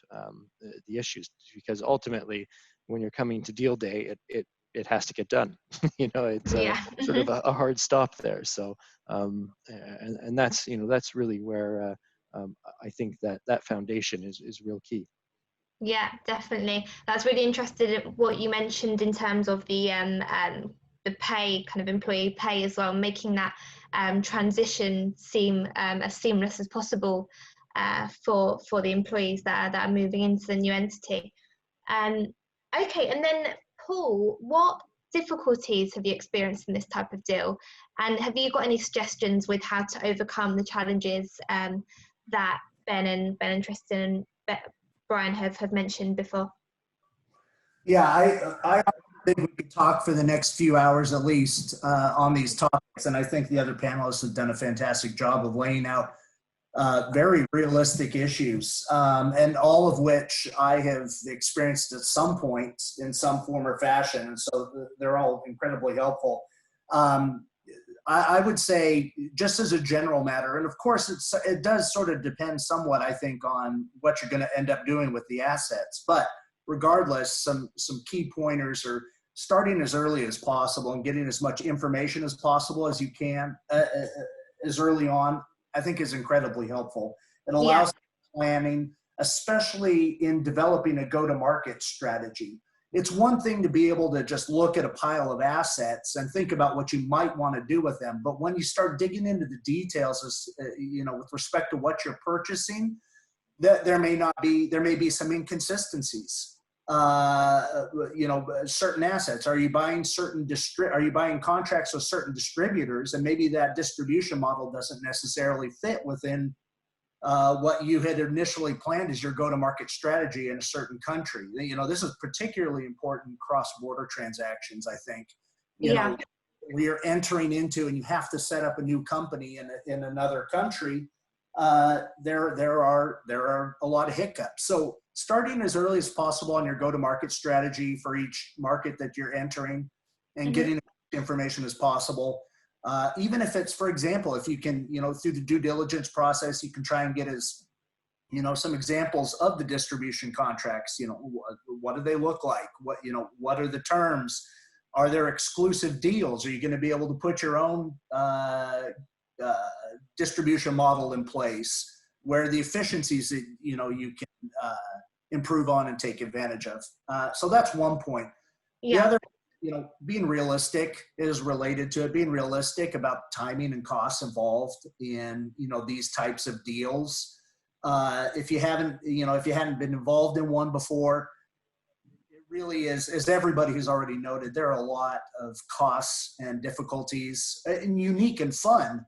the issues, because ultimately, when you're coming to deal day, it has to get done. It's sort of a hard stop there. So, and that's really where I think that foundation is real key. Yeah, definitely. That's really interesting in what you mentioned in terms of the pay, kind of employee pay as well, making that transition seem as seamless as possible for the employees that are moving into the new entity. Okay, and then Paul, what difficulties have you experienced in this type of deal? And have you got any suggestions with how to overcome the challenges that Ben and Tristan and Brian have mentioned before? Yeah, I think we could talk for the next few hours at least on these topics, and I think the other panelists have done a fantastic job of laying out very realistic issues, and all of which I have experienced at some point in some form or fashion, and so they're all incredibly helpful. I would say, just as a general matter, and of course it does sort of depend somewhat, I think, on what you're going to end up doing with the assets, but regardless, some key pointers are starting as early as possible and getting as much information as possible as you can as early on, I think is incredibly helpful. It allows planning, especially in developing a go-to-market strategy. It's one thing to be able to just look at a pile of assets and think about what you might want to do with them. But when you start digging into the details, with respect to what you're purchasing, there may be some inconsistencies. Certain assets. Are you buying contracts with certain distributors, and maybe that distribution model doesn't necessarily fit within what you had initially planned as your go-to-market strategy in a certain country. This is particularly important in cross-border transactions, I think. We are entering into, and you have to set up a new company in another country. There are a lot of hiccups. So starting as early as possible on your go-to-market strategy for each market that you're entering, and getting as much information as possible. Even if it's, for example, if you can, through the due diligence process, you can try and get some examples of the distribution contracts. What do they look like? What are the terms? Are there exclusive deals? Are you going to be able to put your own distribution model in place where the efficiencies that you can improve on and take advantage of? So that's one point. The other being realistic is related to it. Being realistic about timing and costs involved in, these types of deals. If you haven't been involved in one before, it really is, as everybody has already noted, there are a lot of costs and difficulties and unique and fun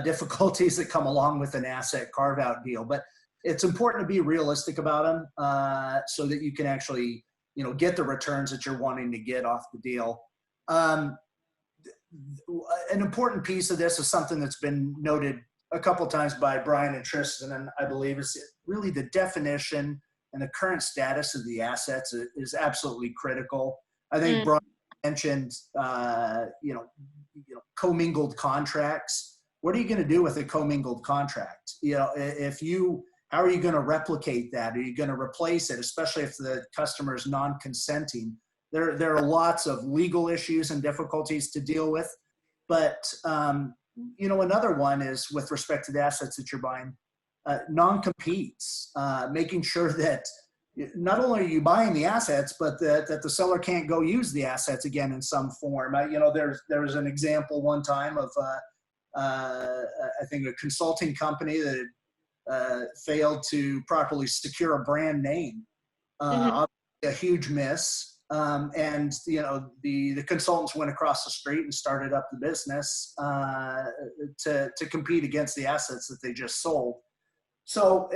difficulties that come along with an asset carve-out deal. But it's important to be realistic about them so that you can actually, get the returns that you're wanting to get off the deal. An important piece of this is something that's been noted a couple of times by Brian and Tristan, and I believe is really the definition and the current status of the assets is absolutely critical. I think Brian mentioned, commingled contracts. What are you going to do with a commingled contract? How are you going to replicate that? Are you going to replace it, especially if the customer is non-consenting? There are lots of legal issues and difficulties to deal with. But, another one is with respect to the assets that you're buying, non-competes, making sure that not only are you buying the assets, but that the seller can't go use the assets again in some form. There was an example one time of, I think, a consulting company that failed to properly secure a brand name. Obviously a huge miss. And the consultants went across the street and started up the business to compete against the assets that they just sold. So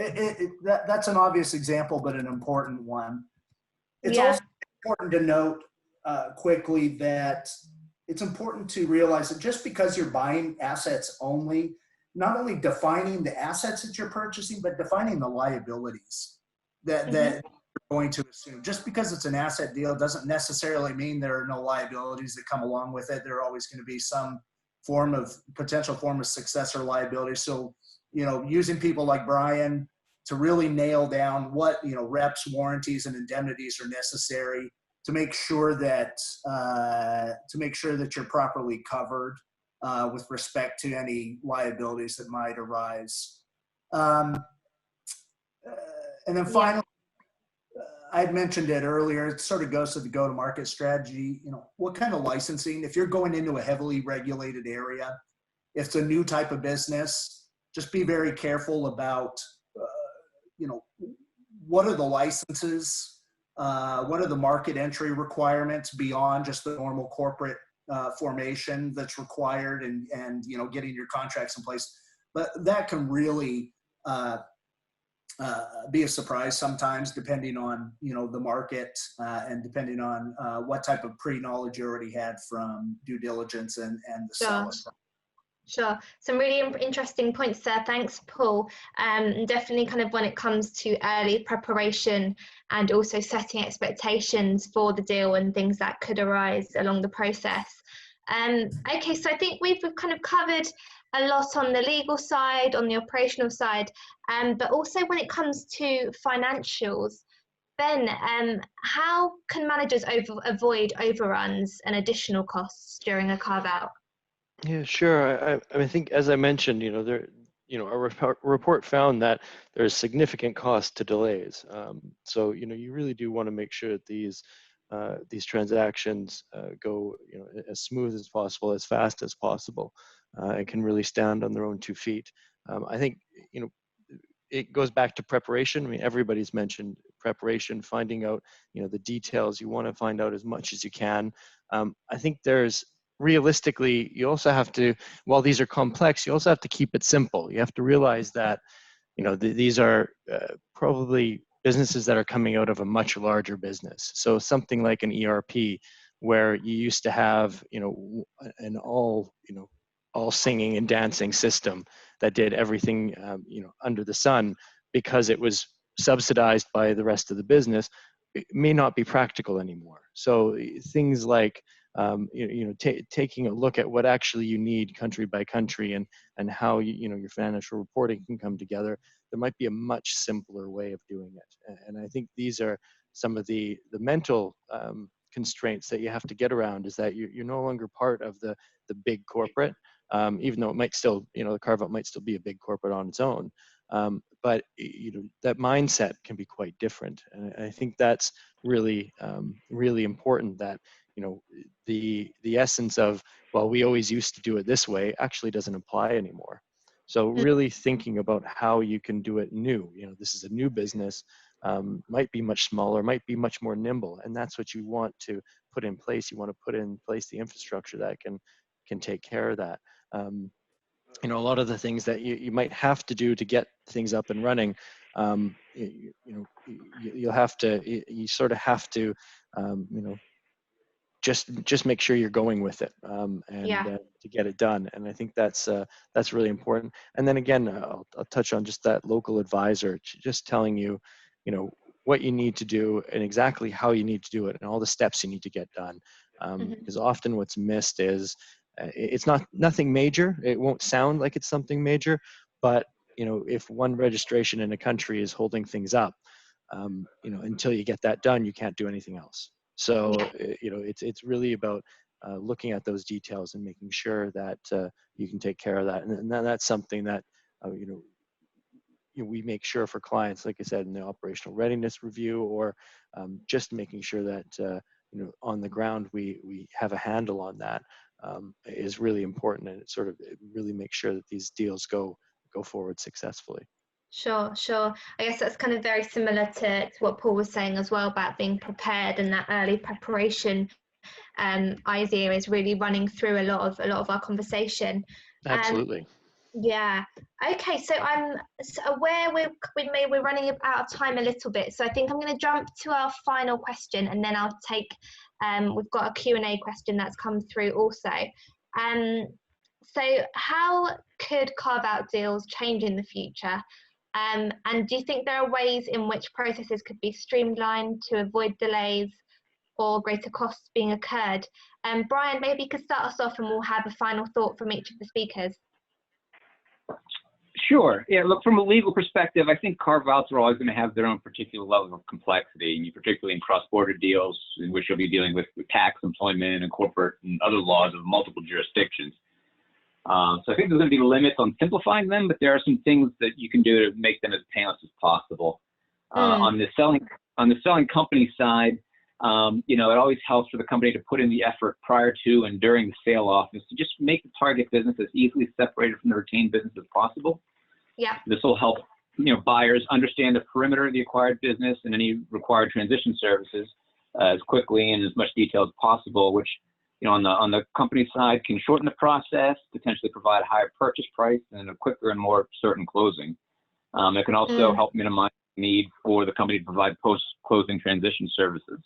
that's an obvious example, but an important one. It's also important to note quickly that it's important to realize that just because you're buying assets only, not only defining the assets that you're purchasing, but defining the liabilities that you're going to assume. Just because it's an asset deal doesn't necessarily mean there are no liabilities that come along with it. There are always going to be some potential form of successor liability. So, using people like Brian to really nail down what, reps, warranties, and indemnities are necessary to make sure that you're properly covered with respect to any liabilities that might arise. And then finally, I had mentioned it earlier, it sort of goes to the go-to-market strategy. What kind of licensing, if you're going into a heavily regulated area, if it's a new type of business, just be very careful about, what are the licenses, what are the market entry requirements beyond just the normal corporate formation that's required and getting your contracts in place. But that can really be a surprise sometimes, depending on the market and depending on what type of pre-knowledge you already had from due diligence and the seller. Sure. Some really interesting points there. Thanks, Paul. Definitely kind of when it comes to early preparation and also setting expectations for the deal and things that could arise along the process. Okay, so I think we've kind of covered a lot on the legal side, on the operational side, but also when it comes to financials. Ben, how can managers avoid overruns and additional costs during a carve-out? Yeah, sure. I think, as I mentioned, our report found that there's significant cost to delays. So, you really do want to make sure that these transactions go, as smooth as possible, as fast as possible, and can really stand on their own 2 feet. I think, it goes back to preparation. I mean, everybody's mentioned preparation, finding out, the details. You want to find out as much as you can. I think realistically, you also have to, while these are complex, you also have to keep it simple. You have to realize that, these are probably businesses that are coming out of a much larger business. So something like an ERP, where you used to have, an all singing and dancing system that did everything, under the sun, because it was subsidized by the rest of the business, it may not be practical anymore. So things like, taking a look at what actually you need country by country and how your financial reporting can come together. There might be a much simpler way of doing it. And I think these are some of the mental constraints that you have to get around, is that you're no longer part of the big corporate, even though it might still, the carve-out might still be a big corporate on its own. But that mindset can be quite different. And I think that's really, really important, that the essence of, well, we always used to do it this way actually doesn't apply anymore. So really thinking about how you can do it new. This is a new business, might be much smaller, might be much more nimble, and that's what you want to put in place. You want to put in place the infrastructure that can take care of that. A lot of the things that you might have to do to get things up and running, you'll have to, you sort of have to, just make sure you're going with it, to get it done. And I think that's really important. And then again, I'll touch on just that local advisor, just telling you, what you need to do and exactly how you need to do it and all the steps you need to get done. Because often what's missed is it's nothing major. It won't sound like it's something major, but if one registration in a country is holding things up, until you get that done, you can't do anything else. So, it's really about looking at those details and making sure that you can take care of that. And that's something that, we make sure for clients, like I said, in the operational readiness review, or just making sure that, on the ground, we have a handle on that, is really important. And it really makes sure that these deals go forward successfully. Sure. I guess that's kind of very similar to what Paul was saying as well about being prepared, and that early preparation idea is really running through a lot of our conversation. Absolutely. Yeah. Okay. So I'm aware we're running out of time a little bit. So I think I'm going to jump to our final question, and then I'll take. We've got a Q&A question that's come through also. So how could carve-out deals change in the future? And do you think there are ways in which processes could be streamlined to avoid delays or greater costs being incurred? Brian, maybe you could start us off, and we'll have a final thought from each of the speakers. Sure. Yeah, look, from a legal perspective, I think carve-outs are always going to have their own particular level of complexity, and particularly in cross-border deals in which you'll be dealing with tax, employment, and corporate and other laws of multiple jurisdictions. So I think there's going to be limits on simplifying them, but there are some things that you can do to make them as painless as possible. On the selling company side, it always helps for the company to put in the effort prior to and during the sale office to just make the target business as easily separated from the retained business as possible. Yeah. This will help, buyers understand the perimeter of the acquired business and any required transition services as quickly and as much detail as possible, which, on the company side can shorten the process, potentially provide a higher purchase price and a quicker and more certain closing. It can also help minimize the need for the company to provide post-closing transition services.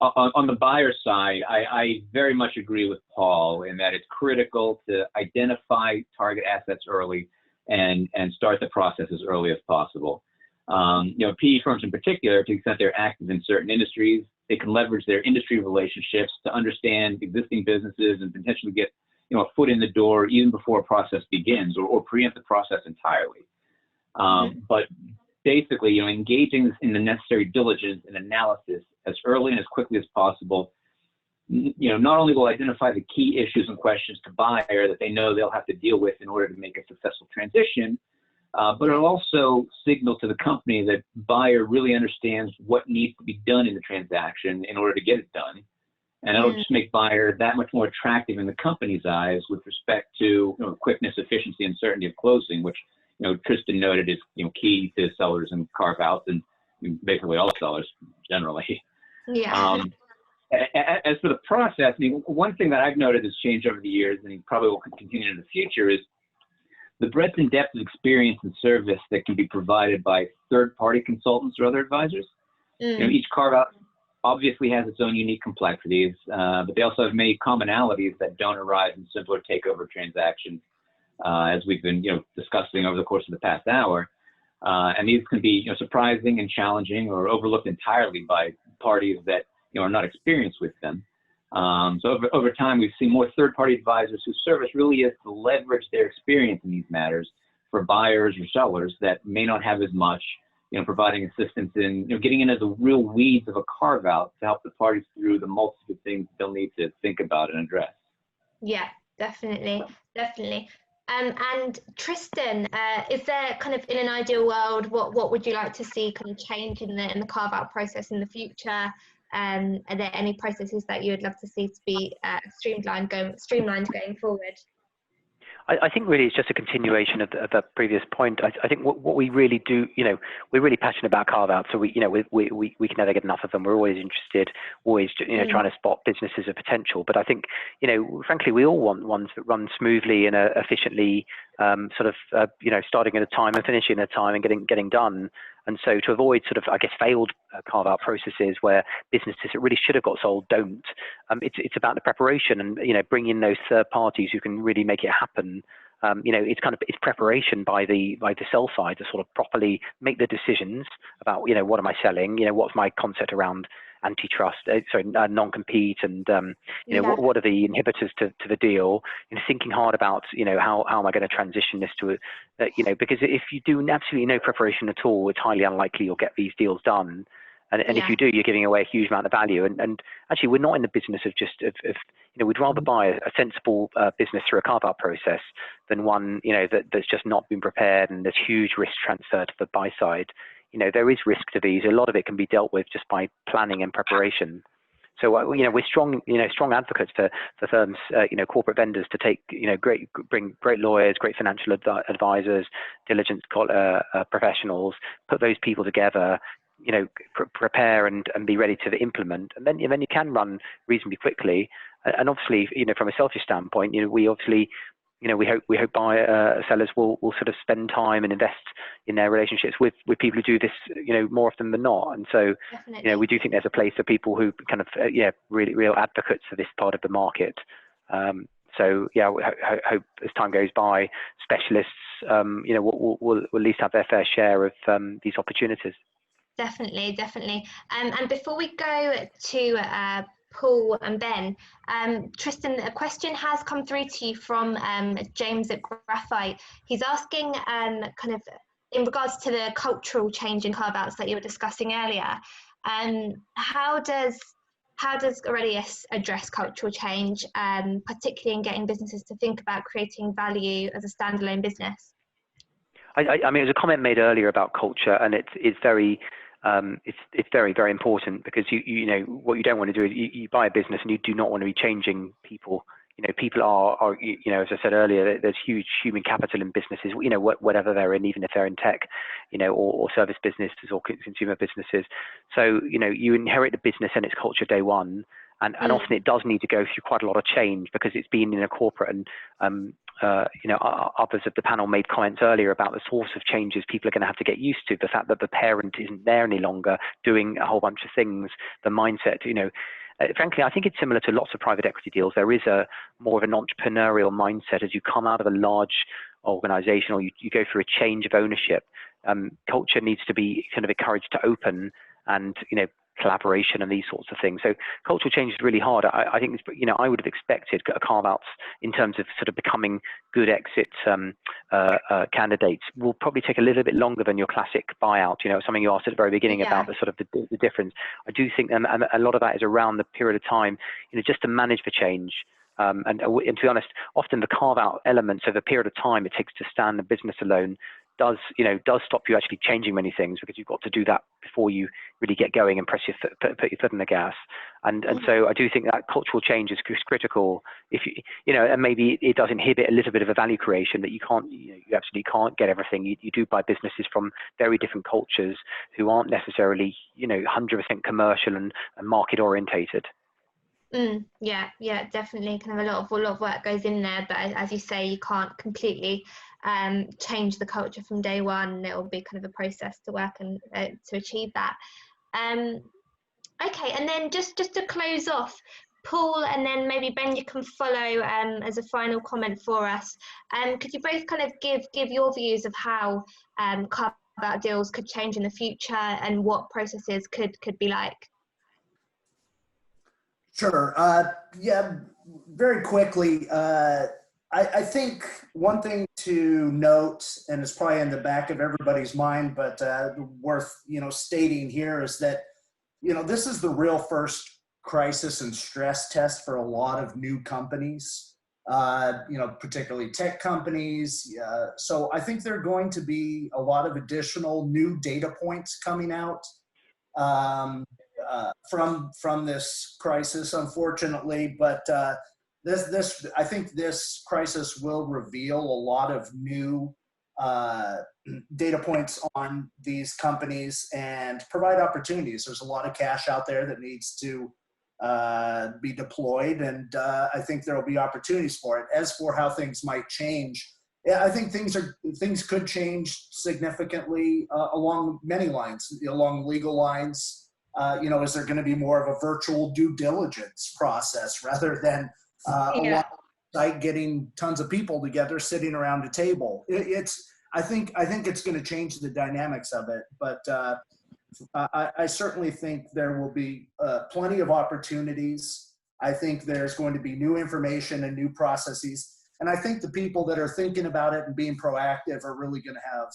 On the buyer side, I very much agree with Paul in that it's critical to identify target assets early and start the process as early as possible. PE firms in particular, to the extent they're active in certain industries, they can leverage their industry relationships to understand existing businesses and potentially get a foot in the door even before a process begins, or preempt the process entirely. But basically, engaging in the necessary diligence and analysis as early and as quickly as possible, not only will identify the key issues and questions to buyer that they know they'll have to deal with in order to make a successful transition, but it'll also signal to the company that buyer really understands what needs to be done in the transaction in order to get it done. And it'll just make buyer that much more attractive in the company's eyes with respect to quickness, efficiency, and certainty of closing, which Tristan noted is key to sellers and carve-outs, and basically all sellers generally. Yeah. As for the process, one thing that I've noted has changed over the years, and probably will continue in the future, is the breadth and depth of experience and service that can be provided by third-party consultants or other advisors. Each carve-out obviously has its own unique complexities, but they also have many commonalities that don't arise in simpler takeover transactions, as we've been discussing over the course of the past hour. And these can be surprising and challenging, or overlooked entirely by parties that are not experienced with them. So over time, we've seen more third-party advisors whose service really is to leverage their experience in these matters for buyers or sellers that may not have as much, providing assistance in getting into the real weeds of a carve-out to help the parties through the multitude of things they'll need to think about and address. Yeah, definitely. And Tristan, is there kind of, in an ideal world, what would you like to see kind of change in the carve-out process in the future? Are there any processes that you would love to see to be streamlined going forward? I think really it's just a continuation of the previous point. I think what we really do, we're really passionate about carve-outs, so we can never get enough of them. We're always interested, always trying to spot businesses of potential. But I think, frankly, we all want ones that run smoothly and efficiently, starting at a time and finishing at a time and getting done. And so to avoid sort of, I guess, failed carve-out processes where businesses that really should have got sold don't, it's about the preparation and, bringing in those third parties who can really make it happen. It's preparation by the sell side to sort of properly make the decisions about, what am I selling? What's my concept around antitrust, non-compete, and what are the inhibitors to the deal? Thinking hard about how am I going to transition this to because if you do absolutely no preparation at all, it's highly unlikely you'll get these deals done. And if you do, you're giving away a huge amount of value. And actually, we're not in the business of we'd rather buy a sensible business through a carve-out process than one that's just not been prepared and there's huge risk transfer to the buy side. There is risk to these. A lot of it can be dealt with just by planning and preparation. So we're strong advocates for firms, corporate vendors to take bring great lawyers, great financial advisors, diligence professionals, put those people together, prepare and be ready to implement, and then you can run reasonably quickly. And obviously, from a selfish standpoint, we obviously. We hope buyer sellers will sort of spend time and invest in their relationships with people who do this, more often than not. And so, Definitely. We do think there's a place for people who kind of, really real advocates for this part of the market. So we hope as time goes by, specialists, will at least have their fair share of these opportunities. Definitely. And before we go to Paul and Ben, Tristan, a question has come through to you from James at Graphite. He's asking kind of in regards to the cultural change in carve-outs that you were discussing earlier. How does Readiness address cultural change, particularly in getting businesses to think about creating value as a standalone business? I mean, there's a comment made earlier about culture, and it's very it's very, very important, because what you don't want to do is you buy a business and you do not want to be changing people. People are as I said earlier, there's huge human capital in businesses, whatever they're in, even if they're in tech, or service businesses or consumer businesses. So, you inherit the business and its culture day one. And often it does need to go through quite a lot of change, because it's been in a corporate, and others of the panel made comments earlier about the sorts of changes people are going to have to get used to. The fact that the parent isn't there any longer doing a whole bunch of things, the mindset, frankly, I think it's similar to lots of private equity deals. There is a more of an entrepreneurial mindset as you come out of a large organization, or you go through a change of ownership. Culture needs to be kind of encouraged to open and, collaboration and these sorts of things. So cultural change is really hard. I think, I would have expected carve-outs in terms of sort of becoming good exit candidates will probably take a little bit longer than your classic buyout. Something you asked at the very beginning about the sort of the difference. I do think, and a lot of that is around the period of time, just to manage the change. And to be honest, often the carve-out elements of a period of time it takes to stand the business alone does stop you actually changing many things, because you've got to do that before you really get going and put your foot on the gas. And so I do think that cultural change is critical. If and maybe it does inhibit a little bit of a value creation, that you absolutely can't get everything. You do buy businesses from very different cultures who aren't necessarily 100% commercial and market orientated. Yeah, definitely. Kind of a lot of work goes in there, but as you say, you can't completely change the culture from day one. It will be kind of a process to work and to achieve that. Okay, and then just to close off, Paul, and then maybe Ben, you can follow as a final comment for us. Could you both kind of give your views of how carve-out deals could change in the future, and what processes could be like? Sure. Yeah, very quickly. I think one thing to note, and it's probably in the back of everybody's mind, but worth stating here, is that this is the real first crisis and stress test for a lot of new companies, particularly tech companies. So I think there are going to be a lot of additional new data points coming out. from this crisis, unfortunately. But I think this crisis will reveal a lot of new data points on these companies and provide opportunities. There's a lot of cash out there that needs to be deployed, and I think there will be opportunities for it. As for how things might change, yeah, I think things could change significantly along many lines, along legal lines. Is there going to be more of a virtual due diligence process rather than a site getting tons of people together sitting around a table? I think it's going to change the dynamics of it, but I certainly think there will be plenty of opportunities. I think there's going to be new information and new processes. And I think the people that are thinking about it and being proactive are really going to have,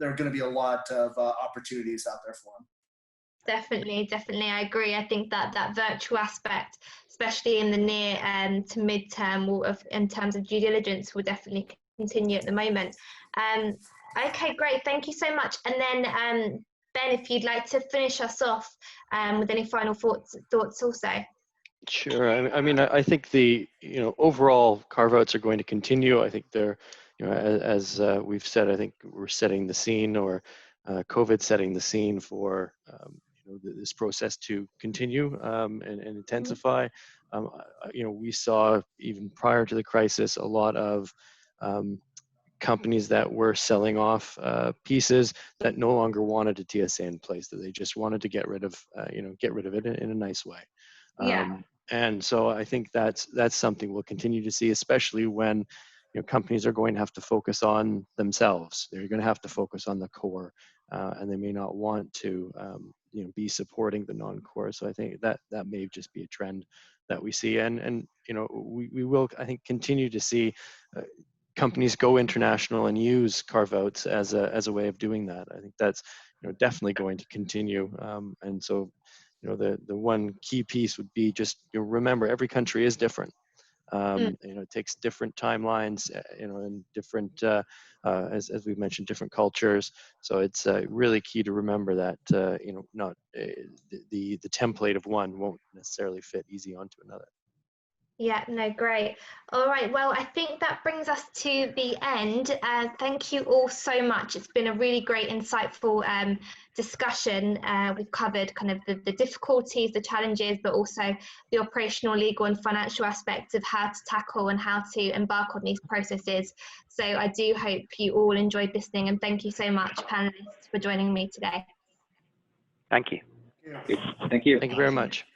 there are going to be a lot of opportunities out there for them. Definitely, I agree. I think that virtual aspect, especially in the near to mid-term in terms of due diligence, will definitely continue at the moment. Okay, great. Thank you so much. And then Ben, if you'd like to finish us off with any final thoughts also. Sure. I mean, I think the overall carve-outs are going to continue. I think they're, as we've said, I think we're setting the scene, or COVID setting the scene for this process to continue and intensify. We saw even prior to the crisis a lot of companies that were selling off pieces that no longer wanted a TSA in place, that they just wanted to get rid of it in a nice way. And so I think that's something we'll continue to see, especially when companies are going to have to focus on themselves. They're going to have to focus on the core, and they may not want to be supporting the non-core. So I think that may just be a trend that we see, and we will, I think, continue to see companies go international and use carve-outs as a way of doing that. I think that's definitely going to continue, and so. The one key piece would be just remember, every country is different. It takes different timelines, and different, as we've mentioned, different cultures. So it's really key to remember that not the template of one won't necessarily fit easy onto another. Yeah, no, great. All right, well, I think that brings us to the end. Thank you all so much. It's been a really great, insightful discussion. We've covered kind of the difficulties, the challenges, but also the operational, legal and financial aspects of how to tackle and how to embark on these processes. So I do hope you all enjoyed listening, and thank you so much, panelists, for joining me today. Thank you. Thank you. Thank you very much.